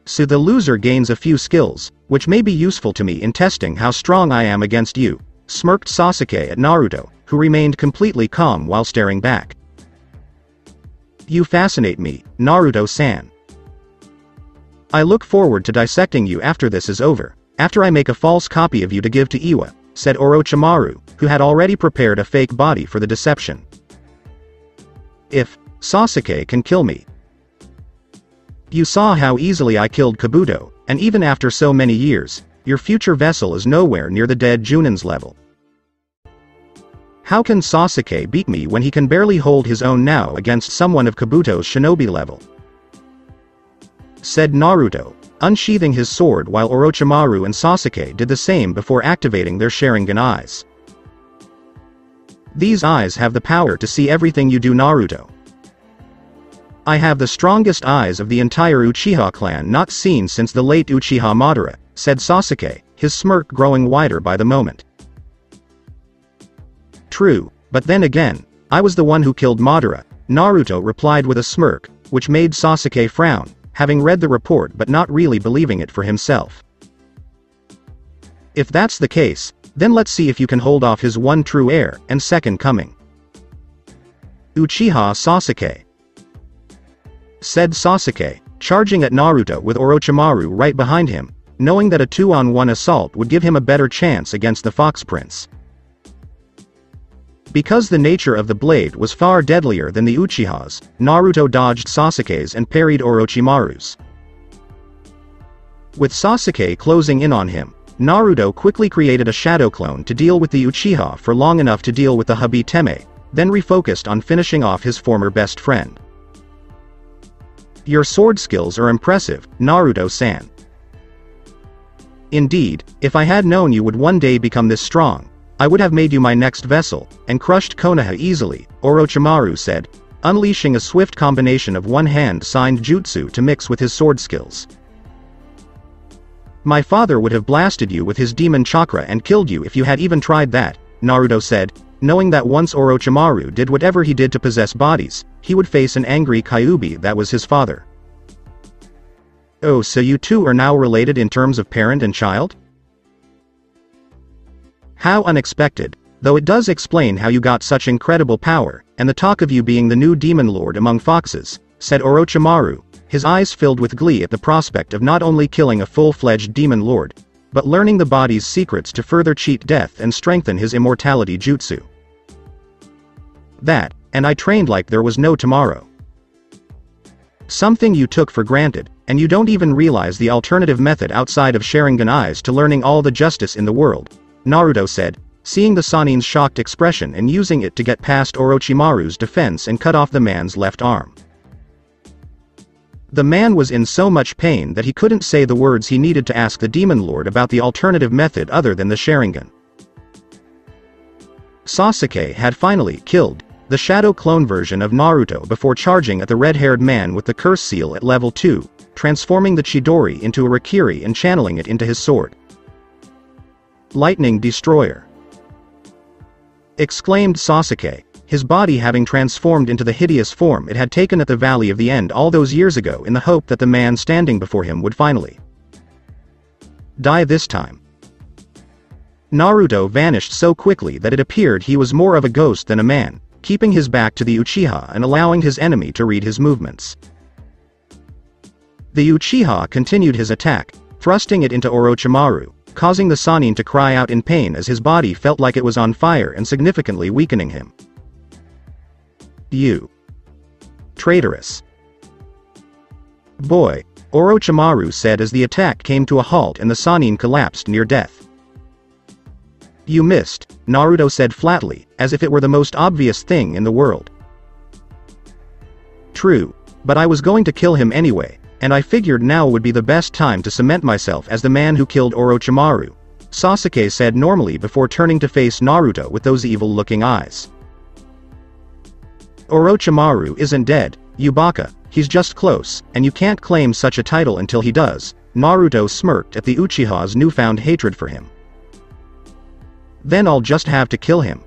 "So the loser gains a few skills, which may be useful to me in testing how strong I am against you," smirked Sasuke at Naruto, who remained completely calm while staring back. "You fascinate me, Naruto-san. I look forward to dissecting you after this is over, after I make a false copy of you to give to Iwa," said Orochimaru, who had already prepared a fake body for the deception. "If Sasuke can kill me. You saw how easily I killed Kabuto, and even after so many years, your future vessel is nowhere near the dead Junin's level. How can Sasuke beat me when he can barely hold his own now against someone of Kabuto's shinobi level?" said Naruto, unsheathing his sword while Orochimaru and Sasuke did the same before activating their Sharingan eyes. "These eyes have the power to see everything you do, Naruto. I have the strongest eyes of the entire Uchiha clan not seen since the late Uchiha Madara," said Sasuke, his smirk growing wider by the moment. "True, but then again, I was the one who killed Madara," Naruto replied with a smirk, which made Sasuke frown, having read the report but not really believing it for himself. "If that's the case, then let's see if you can hold off his one true heir and second coming. Uchiha Sasuke," said Sasuke, charging at Naruto with Orochimaru right behind him, knowing that a 2-on-1 assault would give him a better chance against the Fox Prince. Because the nature of the blade was far deadlier than the Uchihas, Naruto dodged Sasuke's and parried Orochimaru's. With Sasuke closing in on him, Naruto quickly created a shadow clone to deal with the Uchiha for long enough to deal with the Hubby Teme, then refocused on finishing off his former best friend. "Your sword skills are impressive, Naruto-san. Indeed, if I had known you would one day become this strong, I would have made you my next vessel, and crushed Konoha easily," Orochimaru said, unleashing a swift combination of one-hand-signed jutsu to mix with his sword skills. "My father would have blasted you with his demon chakra and killed you if you had even tried that," Naruto said, knowing that once Orochimaru did whatever he did to possess bodies, he would face an angry Kyuubi that was his father. "Oh, so you two are now related in terms of parent and child? How unexpected, though it does explain how you got such incredible power, and the talk of you being the new demon lord among foxes," said Orochimaru, his eyes filled with glee at the prospect of not only killing a full-fledged demon lord, but learning the body's secrets to further cheat death and strengthen his immortality jutsu. "That, and I trained like there was no tomorrow. Something you took for granted, and you don't even realize the alternative method outside of Sharingan eyes to learning all the justice in the world," Naruto said, seeing the Sanin's shocked expression and using it to get past Orochimaru's defense and cut off the man's left arm. The man was in so much pain that he couldn't say the words he needed to ask the Demon Lord about the alternative method other than the Sharingan. Sasuke had finally killed the shadow clone version of Naruto before charging at the red-haired man with the curse seal at level 2, transforming the Chidori into a Rikiri and channeling it into his sword. Lightning Destroyer! Exclaimed Sasuke, his body having transformed into the hideous form it had taken at the Valley of the End all those years ago in the hope that the man standing before him would finally die this time. Naruto vanished so quickly that it appeared he was more of a ghost than a man, keeping his back to the Uchiha and allowing his enemy to read his movements. The Uchiha continued his attack, thrusting it into Orochimaru, causing the Sannin to cry out in pain as his body felt like it was on fire and significantly weakening him. You traitorous boy, Orochimaru said as the attack came to a halt and the Sannin collapsed near death. You missed, Naruto said flatly, as if it were the most obvious thing in the world. True, but I was going to kill him anyway, and I figured now would be the best time to cement myself as the man who killed Orochimaru, Sasuke said normally before turning to face Naruto with those evil-looking eyes. Orochimaru isn't dead, you baka, he's just close, and you can't claim such a title until he does, Naruto smirked at the Uchiha's newfound hatred for him. Then I'll just have to kill him.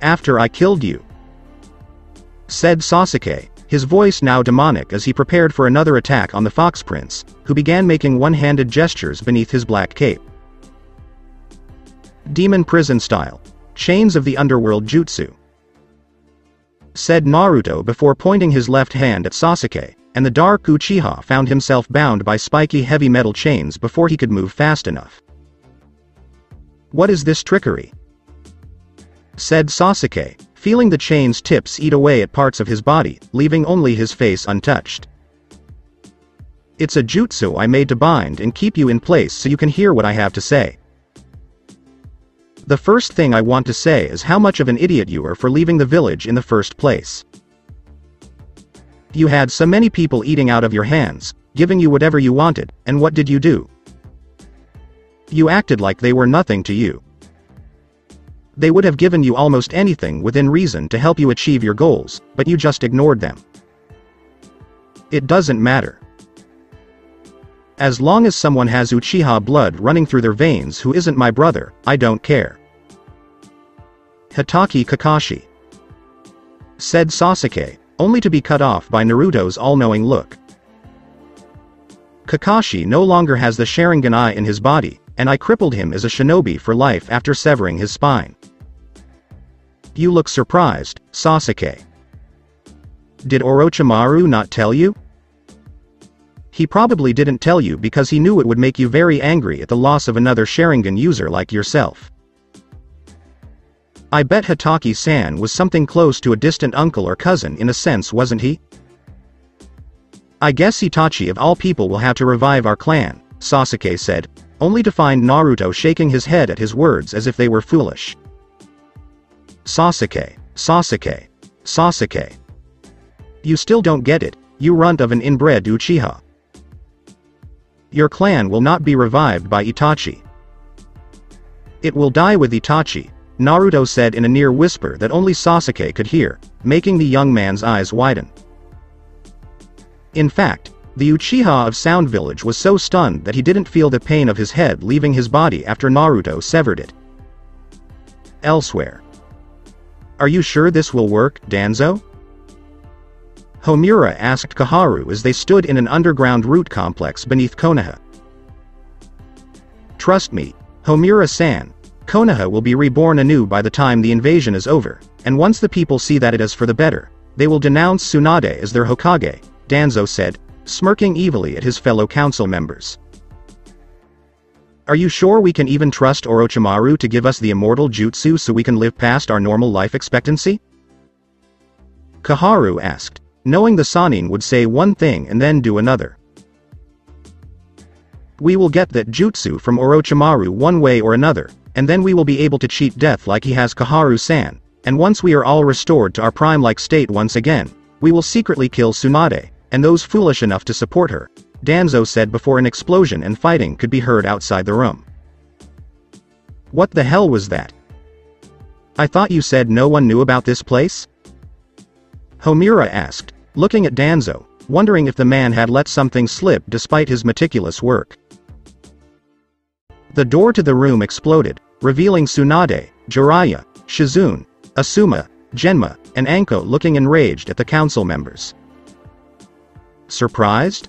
After I killed you, said Sasuke, his voice now demonic as he prepared for another attack on the Fox Prince, who began making one-handed gestures beneath his black cape. Demon prison style. Chains of the underworld jutsu, said Naruto before pointing his left hand at Sasuke, and the dark Uchiha found himself bound by spiky heavy metal chains before he could move fast enough. What is this trickery? Said Sasuke, feeling the chain's tips eat away at parts of his body, leaving only his face untouched. It's a jutsu I made to bind and keep you in place so you can hear what I have to say. The first thing I want to say is how much of an idiot you are for leaving the village in the first place. You had so many people eating out of your hands, giving you whatever you wanted, and what did you do? You acted like they were nothing to you. They would have given you almost anything within reason to help you achieve your goals, but you just ignored them. It doesn't matter. As long as someone has Uchiha blood running through their veins who isn't my brother, I don't care. Hitaki Kakashi, said Sasuke, only to be cut off by Naruto's all-knowing look. Kakashi no longer has the Sharingan eye in his body, and I crippled him as a shinobi for life after severing his spine. You look surprised, Sasuke. Did Orochimaru not tell you? He probably didn't tell you because he knew it would make you very angry at the loss of another Sharingan user like yourself. I bet Hitaki-san was something close to a distant uncle or cousin in a sense, wasn't he? I guess Itachi of all people will have to revive our clan, Sasuke said, only to find Naruto shaking his head at his words as if they were foolish. Sasuke, Sasuke, Sasuke. You still don't get it, you runt of an inbred Uchiha. Your clan will not be revived by Itachi. It will die with Itachi, Naruto said in a near whisper that only Sasuke could hear, making the young man's eyes widen. In fact, the Uchiha of Sound Village was so stunned that he didn't feel the pain of his head leaving his body after Naruto severed it. Elsewhere. Are you sure this will work, Danzo? Homura asked Koharu as they stood in an underground root complex beneath Konoha. Trust me, Homura-san, Konoha will be reborn anew by the time the invasion is over, and once the people see that it is for the better, they will denounce Tsunade as their Hokage, Danzo said, smirking evilly at his fellow council members. Are you sure we can even trust Orochimaru to give us the immortal jutsu so we can live past our normal life expectancy? Koharu asked, knowing the Sannin would say one thing and then do another. We will get that jutsu from Orochimaru one way or another, and then we will be able to cheat death like he has Koharu-san, and once we are all restored to our prime-like state once again, we will secretly kill Tsunade, and those foolish enough to support her, Danzo said before an explosion and fighting could be heard outside the room. What the hell was that? I thought you said no one knew about this place? Homura asked, looking at Danzo, wondering if the man had let something slip despite his meticulous work. The door to the room exploded, revealing Tsunade, Jiraiya, Shizune, Asuma, Genma, and Anko looking enraged at the council members. Surprised?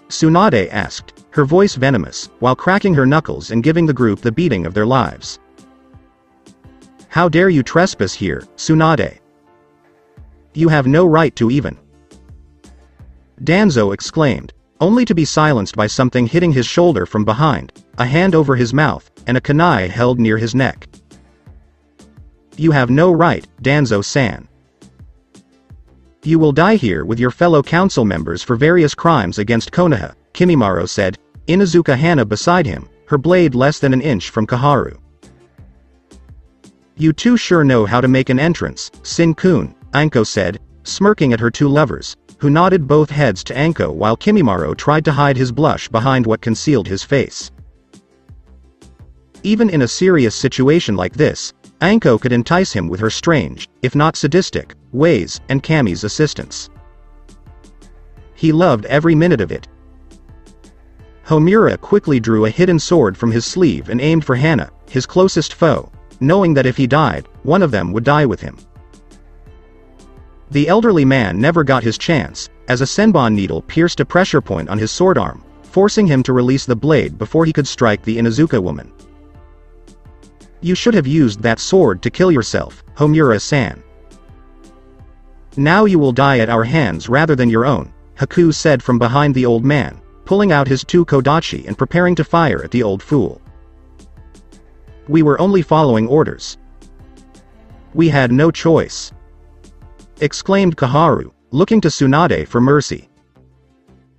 Tsunade asked, her voice venomous, while cracking her knuckles and giving the group the beating of their lives. How dare you trespass here, Tsunade? You have no right to even. Danzo exclaimed, only to be silenced by something hitting his shoulder from behind, a hand over his mouth, and a kunai held near his neck. You have no right, Danzo-san. You will die here with your fellow council members for various crimes against Konoha, Kimimaro said, Inuzuka Hana beside him, her blade less than an inch from Kaharu. You two sure know how to make an entrance, Sin-kun, Anko said, smirking at her two lovers, who nodded both heads to Anko while Kimimaro tried to hide his blush behind what concealed his face. Even in a serious situation like this, Anko could entice him with her strange, if not sadistic, ways, and Kami's assistance. He loved every minute of it. Homura quickly drew a hidden sword from his sleeve and aimed for Hana, his closest foe, knowing that if he died, one of them would die with him. The elderly man never got his chance, as a senbon needle pierced a pressure point on his sword arm, forcing him to release the blade before he could strike the Inuzuka woman. You should have used that sword to kill yourself, Homura-san. Now you will die at our hands rather than your own, Haku said from behind the old man, pulling out his two kodachi and preparing to fire at the old fool. We were only following orders. We had no choice. Exclaimed Kaharu, looking to Tsunade for mercy.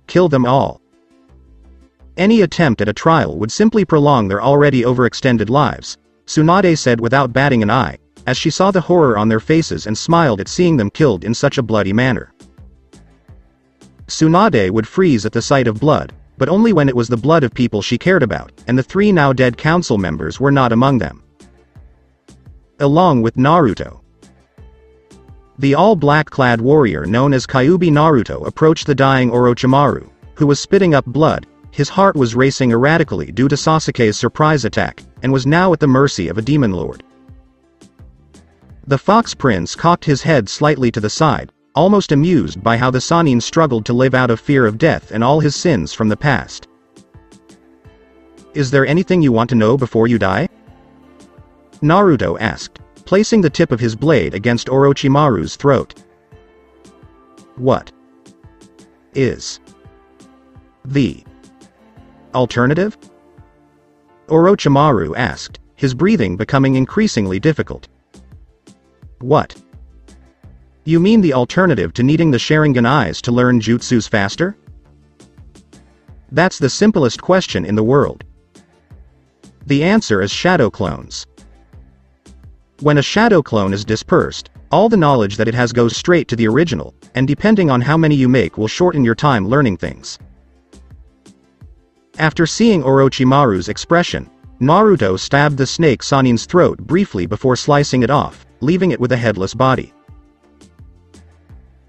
Kill them all. Any attempt at a trial would simply prolong their already overextended lives, Tsunade said without batting an eye, as she saw the horror on their faces and smiled at seeing them killed in such a bloody manner. Tsunade would freeze at the sight of blood, but only when it was the blood of people she cared about, and the three now dead council members were not among them. Along with Naruto. The all-black-clad warrior known as Kyuubi Naruto approached the dying Orochimaru, who was spitting up blood. His heart was racing erratically due to Sasuke's surprise attack, and was now at the mercy of a demon lord. The Fox Prince cocked his head slightly to the side, almost amused by how the Sannin struggled to live out of fear of death and all his sins from the past. Is there anything you want to know before you die? Naruto asked, placing the tip of his blade against Orochimaru's throat. What is the alternative? Orochimaru asked, his breathing becoming increasingly difficult. What? You mean the alternative to needing the Sharingan eyes to learn jutsus faster? That's the simplest question in the world. The answer is shadow clones. When a shadow clone is dispersed, all the knowledge that it has goes straight to the original, and depending on how many you make will shorten your time learning things. After seeing Orochimaru's expression, Naruto stabbed the snake Sannin's throat briefly before slicing it off, leaving it with a headless body.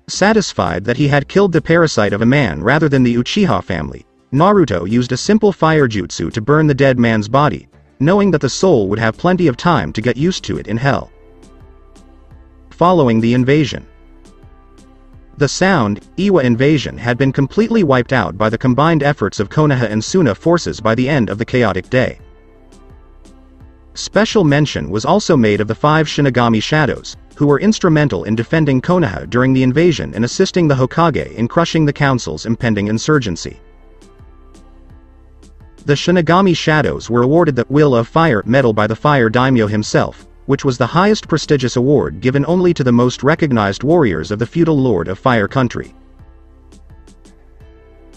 Satisfied that he had killed the parasite of a man rather than the Uchiha family, Naruto used a simple fire jutsu to burn the dead man's body, knowing that the soul would have plenty of time to get used to it in hell. Following the invasion. The Sound, Iwa invasion had been completely wiped out by the combined efforts of Konoha and Suna forces by the end of the chaotic day. Special mention was also made of the 5 Shinigami Shadows, who were instrumental in defending Konoha during the invasion and assisting the Hokage in crushing the council's impending insurgency. The Shinigami Shadows were awarded the Will of Fire medal by the Fire Daimyo himself, which was the highest prestigious award given only to the most recognized warriors of the feudal lord of Fire Country.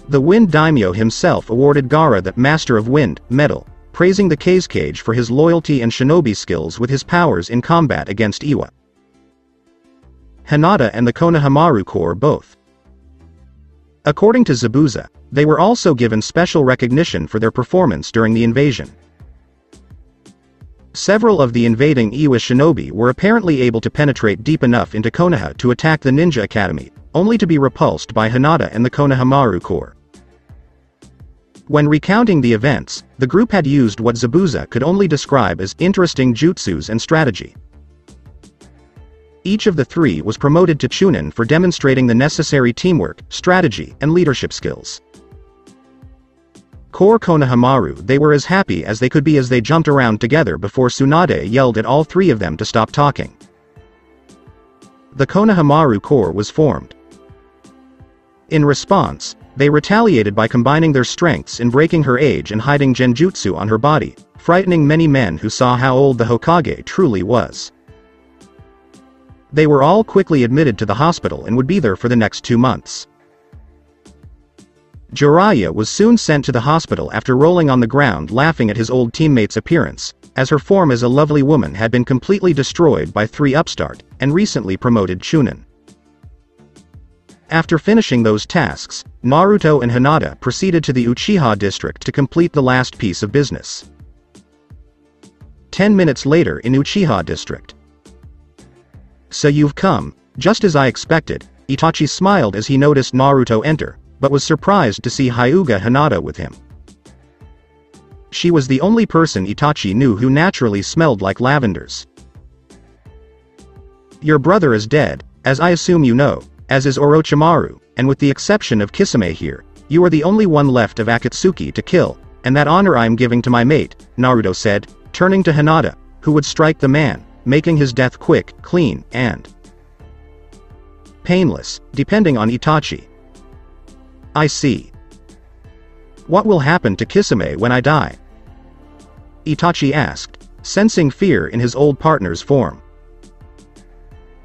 The Wind Daimyo himself awarded Gaara the Master of Wind medal, praising the Kazekage for his loyalty and shinobi skills with his powers in combat against Iwa. Hinata and the Konohamaru Corps both. According to Zabuza, they were also given special recognition for their performance during the invasion. Several of the invading Iwa shinobi were apparently able to penetrate deep enough into Konoha to attack the Ninja Academy, only to be repulsed by Hinata and the Konohamaru Corps. When recounting the events, the group had used what Zabuza could only describe as interesting jutsus and strategy. Each of the three was promoted to Chunin for demonstrating the necessary teamwork, strategy, and leadership skills. Core Konohamaru, they were as happy as they could be as they jumped around together before Tsunade yelled at all three of them to stop talking. The Konohamaru Corps was formed. In response, they retaliated by combining their strengths in breaking her age and hiding genjutsu on her body, frightening many men who saw how old the Hokage truly was. They were all quickly admitted to the hospital and would be there for the next 2 months. Jiraiya was soon sent to the hospital after rolling on the ground laughing at his old teammate's appearance, as her form as a lovely woman had been completely destroyed by 3 upstart, and recently promoted Chunin. After finishing those tasks, Naruto and Hinata proceeded to the Uchiha district to complete the last piece of business. 10 minutes later in Uchiha district. "So you've come, just as I expected," Itachi smiled as he noticed Naruto enter, but was surprised to see Hyuga Hinata with him. She was the only person Itachi knew who naturally smelled like lavenders. "Your brother is dead, as I assume you know, as is Orochimaru, and with the exception of Kisame here, you are the only one left of Akatsuki to kill, and that honor I am giving to my mate," Naruto said, turning to Hinata, who would strike the man, making his death quick, clean, and painless, depending on Itachi. "I see. What will happen to Kisame when I die?" Itachi asked, sensing fear in his old partner's form.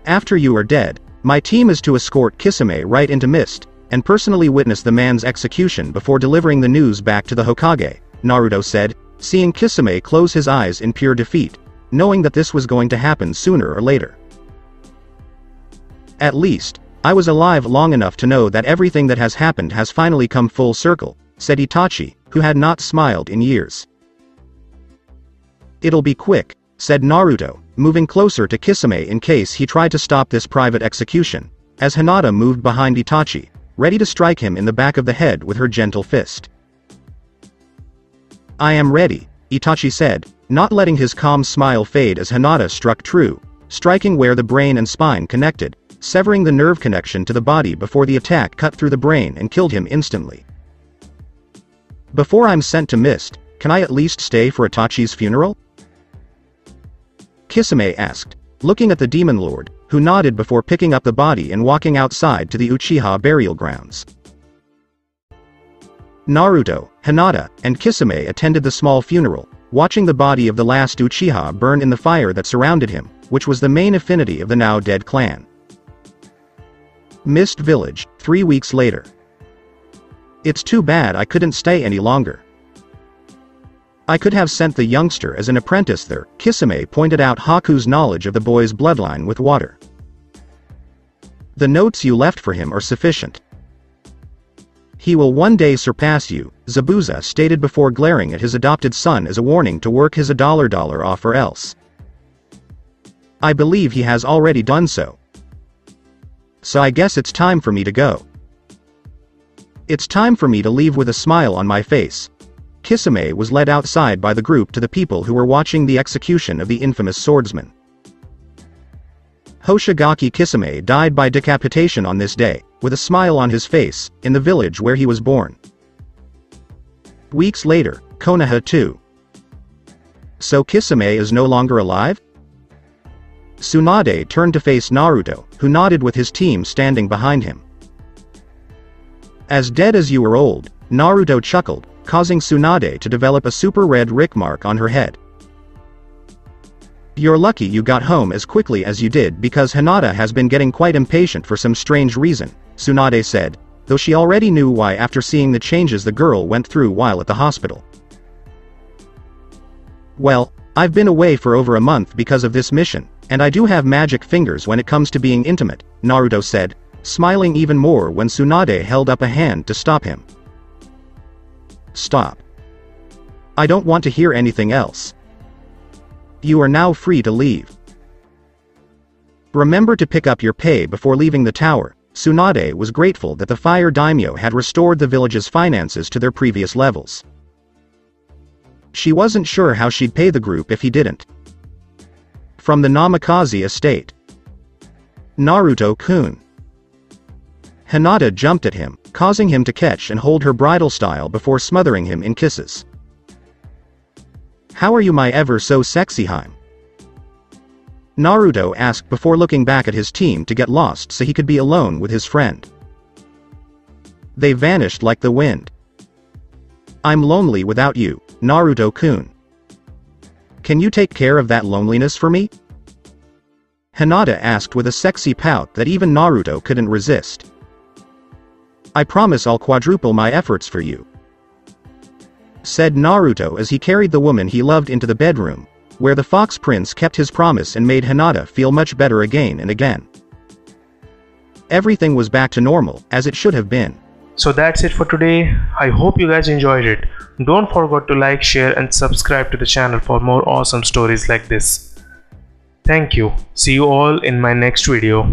"After you are dead, my team is to escort Kisame right into Mist, and personally witness the man's execution before delivering the news back to the Hokage," Naruto said, seeing Kisame close his eyes in pure defeat, knowing that this was going to happen sooner or later. "At least, I was alive long enough to know that everything that has happened has finally come full circle," said Itachi, who had not smiled in years. "It'll be quick," said Naruto, moving closer to Kisame in case he tried to stop this private execution, as Hinata moved behind Itachi, ready to strike him in the back of the head with her gentle fist. "I am ready," Itachi said, not letting his calm smile fade as Hinata struck true, striking where the brain and spine connected, severing the nerve connection to the body before the attack cut through the brain and killed him instantly. "Before I'm sent to Mist, can I at least stay for Itachi's funeral?" Kisame asked, looking at the Demon Lord, who nodded before picking up the body and walking outside to the Uchiha burial grounds. Naruto, Hinata, and Kisame attended the small funeral, watching the body of the last Uchiha burn in the fire that surrounded him, which was the main affinity of the now-dead clan. Mist Village, 3 weeks later. "It's too bad I couldn't stay any longer. I could have sent the youngster as an apprentice there," Kisame pointed out Haku's knowledge of the boy's bloodline with water. "The notes you left for him are sufficient. He will one day surpass you," Zabuza stated before glaring at his adopted son as a warning to work his $1 off or else. "I believe he has already done so. So I guess it's time for me to go. It's time for me to leave with a smile on my face." Kisame was led outside by the group to the people who were watching the execution of the infamous swordsman. Hoshigaki Kisame died by decapitation on this day, with a smile on his face, in the village where he was born. Weeks later, Konoha 2. "So Kisame is no longer alive?" Tsunade turned to face Naruto, who nodded with his team standing behind him. "As dead as you were old," Naruto chuckled, causing Tsunade to develop a super red rick mark on her head. "You're lucky you got home as quickly as you did because Hinata has been getting quite impatient for some strange reason," Tsunade said, though she already knew why after seeing the changes the girl went through while at the hospital. "Well, I've been away for over a month because of this mission, and I do have magic fingers when it comes to being intimate," Naruto said, smiling even more when Tsunade held up a hand to stop him. "Stop. I don't want to hear anything else." You are now free to leave. Remember to pick up your pay before leaving the tower. Tsunade was grateful that the fire daimyo had restored the village's finances to their previous levels. She wasn't sure how she'd pay the group if he didn't. From the Namikaze estate. Naruto-kun. Hinata jumped at him, causing him to catch and hold her bridal style before smothering him in kisses. How are you, my ever so sexy Heim? Naruto asked before looking back at his team to get lost so he could be alone with his friend. They vanished like the wind. I'm lonely without you, Naruto-kun. Can you take care of that loneliness for me? Hinata asked with a sexy pout that even Naruto couldn't resist. I promise I'll quadruple my efforts for you, said Naruto as he carried the woman he loved into the bedroom, where the Fox Prince kept his promise and made Hinata feel much better again and again. Everything was back to normal, as it should have been. So that's it for today. I hope you guys enjoyed it. Don't forget to like, share and subscribe to the channel for more awesome stories like this. Thank you. See you all in my next video.